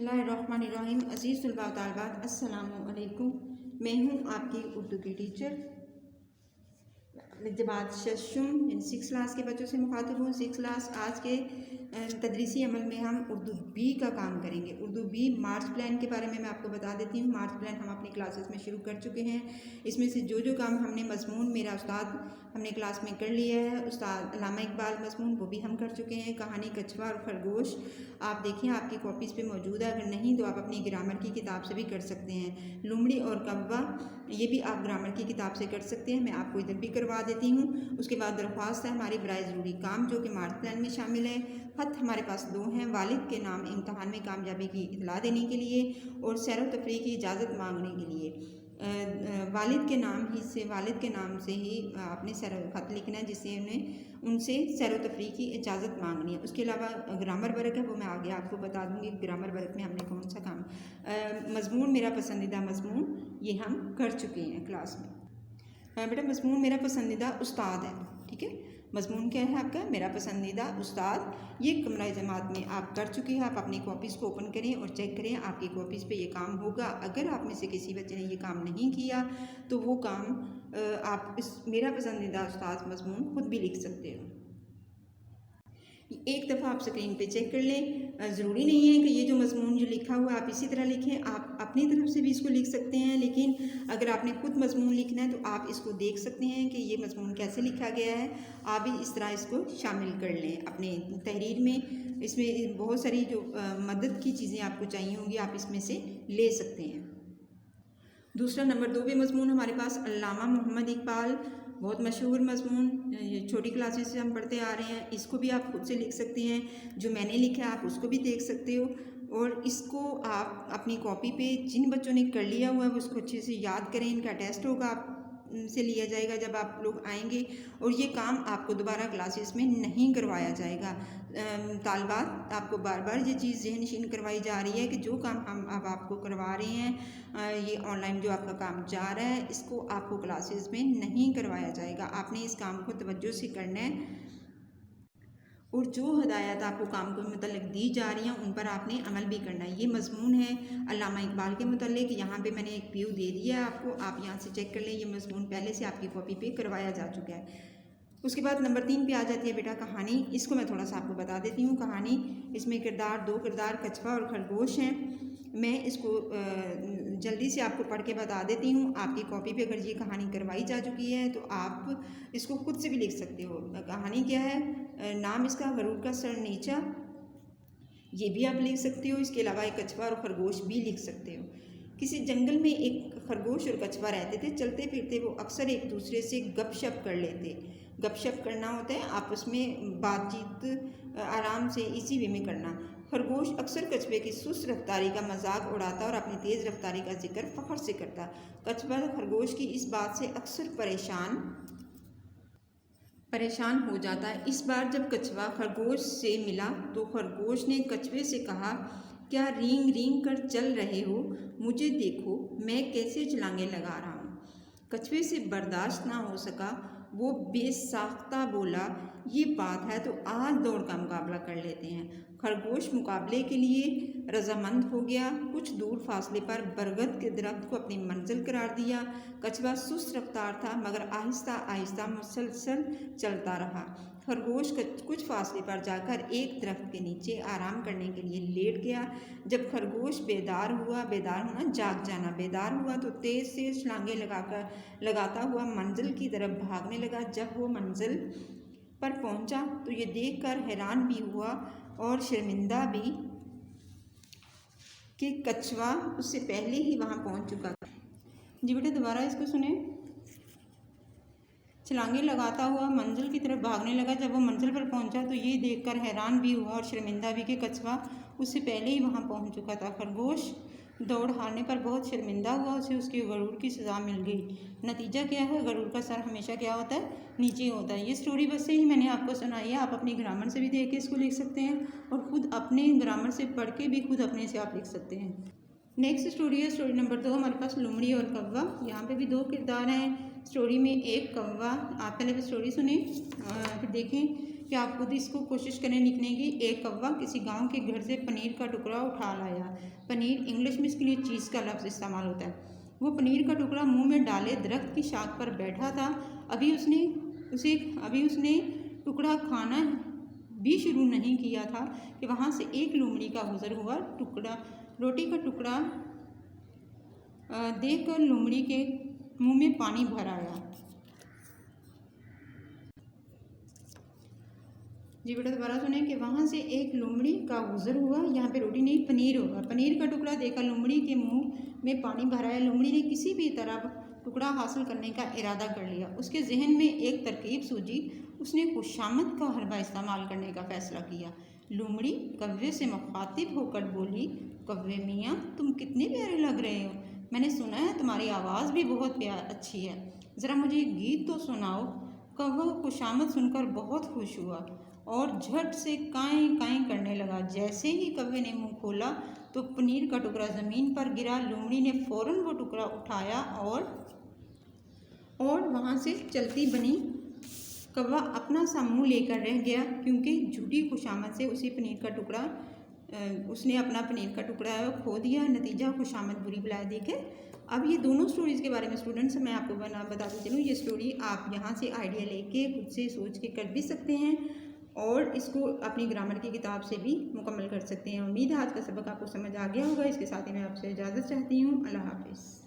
बिस्मिल्लाहिर्रहमानिर्रहीम। अज़ीज़ तलबा व तालिबात, अस्सलामु अलैकुम। मैं हूँ आपकी उर्दू की टीचर जबात शशुम, 6 क्लास के बच्चों से मुखातिब हूँ। 6 क्लास आज के तदरीसी अमल में हम उर्दू बी का काम करेंगे। उर्दू बी मार्च प्लान के बारे में मैं आपको बता देती हूँ। मार्च प्लान हम अपनी क्लासेस में शुरू कर चुके हैं। इसमें से जो जो काम हमने मजमून मेरा उस्ताद हमने क्लास में कर लिया है, उस्ताद अल्लामा इकबाल मजमून, वो भी हम कर चुके हैं। कहानी कछुआ और खरगोश आप देखिए आपकी कॉपीज़ पे मौजूद है, अगर नहीं तो आप अपनी ग्रामर की किताब से भी कर सकते हैं। लुमड़ी और कव्वा ये भी आप ग्रामर की किताब से कर सकते हैं, मैं आपको इधर भी करवा देती हूँ। उसके बाद दरख्वास्त है हमारी बराए ज़रूरी काम जो कि मार्च प्लान में शामिल है। ख़त हमारे पास 2 हैं, वालिद के नाम इम्तहान में कामयाबी की इतला देने के लिए और सैर व तफरीह की इजाज़त मांगने के लिए। वालिद के नाम से ही आपने ख़त लिखना है जिससे उनसे सैर व तफरीह की इजाज़त मांगनी है। उसके अलावा ग्रामर वर्क है, वो मैं आगे आपको बता दूँगी। ग्रामर वर्क में हमने कौन सा काम मजमून मेरा पसंदीदा मजमून ये हम कर चुके हैं क्लास में। बेटा मजमून मेरा पसंदीदा उस्ताद है, ठीक है। मजमून क्या है आपका? मेरा पसंदीदा उस्ताद। ये कमरा जमात में आप कर चुके हैं। आप अपनी कॉपीज़ को ओपन करें और चेक करें आपकी कॉपीज़ पे ये काम होगा। अगर आप में से किसी बच्चे ने ये काम नहीं किया तो वो काम आप इस मेरा पसंदीदा उस्ताद मजमून खुद भी लिख सकते हो। एक दफ़ा आप स्क्रीन पे चेक कर लें। ज़रूरी नहीं है कि ये जो मजमून जो लिखा हुआ है आप इसी तरह लिखें, आप अपनी तरफ से भी इसको लिख सकते हैं। लेकिन अगर आपने खुद मजमून लिखना है तो आप इसको देख सकते हैं कि ये मजमून कैसे लिखा गया है। आप भी इस तरह इसको शामिल कर लें अपने तहरीर में। इसमें बहुत सारी जो मदद की चीज़ें आपको चाहिए होंगी आप इसमें से ले सकते हैं। दूसरा नंबर 2 पे मजमून हमारे पास अल्लामा मोहम्मद इकबाल, बहुत मशहूर मजमून, छोटी क्लासेस से हम पढ़ते आ रहे हैं। इसको भी आप खुद से लिख सकते हैं, जो मैंने लिखा है आप उसको भी देख सकते हो। और इसको आप अपनी कॉपी पे जिन बच्चों ने कर लिया हुआ है वो उसको अच्छे से याद करें। इनका टेस्ट होगा आप से लिया जाएगा जब आप लोग आएंगे, और ये काम आपको दोबारा क्लासेस में नहीं करवाया जाएगा। तालबात आपको बार बार ये चीज़ ज़हन नशीन करवाई जा रही है कि जो काम हम अब आपको करवा रहे हैं, ये ऑनलाइन जो आपका काम जा रहा है इसको आपको क्लासेस में नहीं करवाया जाएगा। आपने इस काम को तवज्जो से करना है और जो हदायत आपको काम के मतलब दी जा रही हैं उन पर आपने अमल भी करना है। ये मजमून है अल्लामा इकबाल के मतलब। यहाँ पे मैंने एक व्यू दे दिया है आपको, आप यहाँ से चेक कर लें। ये मजमून पहले से आपकी कॉपी पे करवाया जा चुका है। उसके बाद नंबर 3 पे आ जाती है बेटा कहानी। इसको मैं थोड़ा सा आपको बता देती हूँ। कहानी इसमें दो किरदार कछुआ और खरगोश हैं। मैं इसको जल्दी से आपको पढ़ के बता देती हूँ। आपकी कॉपी पे अगर ये कहानी करवाई जा चुकी है तो आप इसको खुद से भी लिख सकते हो। कहानी क्या है? नाम इसका गरुड़ का सर नीचा, ये भी आप लिख सकते हो। इसके अलावा एक कछुआ और खरगोश भी लिख सकते हो। किसी जंगल में एक खरगोश और कछुआ रहते थे। चलते फिरते वो अक्सर एक दूसरे से गपशप कर लेते। गपशप करना होता है आपस में बातचीत आराम से इसी वे में करना। खरगोश अक्सर कछुए की सुस्त रफ्तारी का मजाक उड़ाता और अपनी तेज़ रफ्तारी का जिक्र फ़ख्र से करता। कछुआ खरगोश की इस बात से अक्सर परेशान हो जाता है। इस बार जब कछुआ खरगोश से मिला तो खरगोश ने कछुए से कहा, क्या रींग रींग कर चल रहे हो? मुझे देखो मैं कैसे छलांगे लगा रहा हूँ। कछुए से बर्दाश्त ना हो सका, वो बेसाख्ता बोला, ये बात है तो आज दौड़ का मुकाबला कर लेते हैं। खरगोश मुकाबले के लिए रजामंद हो गया। कुछ दूर फासले पर बरगद के दरख्त को अपनी मंजिल करार दिया। कछुआ सुस्त रफ्तार था मगर आहिस्ता आहिस्ता मुसलसल चलता रहा। खरगोश कुछ फासले पर जाकर एक दरख्त के नीचे आराम करने के लिए लेट गया। जब खरगोश बेदार हुआ तो तेज़ से छलांगे लगाता हुआ मंजिल की तरफ भागने लगा। जब वो मंजिल पर पहुंचा तो ये देखकर हैरान भी हुआ और शर्मिंदा भी कि कछुआ उससे पहले ही वहां पहुंच चुका था। जी बेटा दोबारा इसको सुने। छलांगे लगाता हुआ मंजिल की तरफ भागने लगा। जब वो मंजिल पर पहुंचा तो ये देखकर हैरान भी हुआ और शर्मिंदा भी कि कछुआ उससे पहले ही वहां पहुंच चुका था। खरगोश दौड़ हारने पर बहुत शर्मिंदा हुआ, उसे उसके गरुड़ की सज़ा मिल गई। नतीजा क्या है? गरुड़ का सर हमेशा क्या होता है? नीचे होता है। ये स्टोरी बस से ही मैंने आपको सुनाई है। आप अपनी ग्रामर से भी देख के इसको लिख सकते हैं और ख़ुद अपने ग्रामर से पढ़ के भी खुद अपने से आप लिख सकते हैं। नेक्स्ट स्टोरी है स्टोरी नंबर 2 हमारे पास लुमड़ी और कव्वा। यहाँ पे भी 2 किरदार हैं स्टोरी में। एक कव्वा, आप पहले भी स्टोरी सुने फिर देखें कि आप खुद इसको कोशिश करें लिखने की। एक कौवा किसी गांव के घर से पनीर का टुकड़ा उठा लाया। पनीर इंग्लिश में इसके लिए चीज़ का लफ्ज़ इस्तेमाल होता है। वो पनीर का टुकड़ा मुंह में डाले दरख्त की शाख पर बैठा था। अभी उसने टुकड़ा खाना भी शुरू नहीं किया था कि वहाँ से एक लोमड़ी का गुजर हुआ। रोटी का टुकड़ा देखकर लोमड़ी के मुंह में पानी भर आया। जी बेटा दोबारा सुने कि वहाँ से एक लोमड़ी का गुजर हुआ। यहाँ पे रोटी नहीं पनीर होगा। पनीर का टुकड़ा देखकर लोमड़ी के मुंह में पानी भर आया। लोमड़ी ने किसी भी तरह टुकड़ा हासिल करने का इरादा कर लिया। उसके जहन में एक तरकीब सूझी। उसने खुशामद का हरबा इस्तेमाल करने का फैसला किया। लोमड़ी कौवे से मुखातिब होकर बोली, कौवे मियाँ तुम कितने प्यारे लग रहे हो। मैंने सुना है तुम्हारी आवाज़ भी बहुत अच्छी है। ज़रा मुझे गीत तो सुनाओ। कौवा खुशामद सुनकर बहुत खुश हुआ और झट से काएं काएं करने लगा। जैसे ही कौवे ने मुंह खोला तो पनीर का टुकड़ा ज़मीन पर गिरा। लोमड़ी ने फ़ौरन वो टुकड़ा उठाया और वहाँ से चलती बनी। कौवा अपना सा मुँह लेकर रह गया क्योंकि झूठी खुशामद से उसने अपना पनीर का टुकड़ा खो दिया। नतीजा खुशामद बुरी बलाए देखे। अब ये दोनों स्टोरीज़ के बारे में स्टूडेंट्स मैं आपको बताती चलूँ। ये स्टोरी आप यहाँ से आइडिया लेके खुद से सोच के कर भी सकते हैं और इसको अपनी ग्रामर की किताब से भी मुकम्मल कर सकते हैं। उम्मीद है आज का सबक आपको समझ आ गया होगा। इसके साथ ही मैं आपसे इजाज़त चाहती हूँ। अल्लाह हाफ़िज़।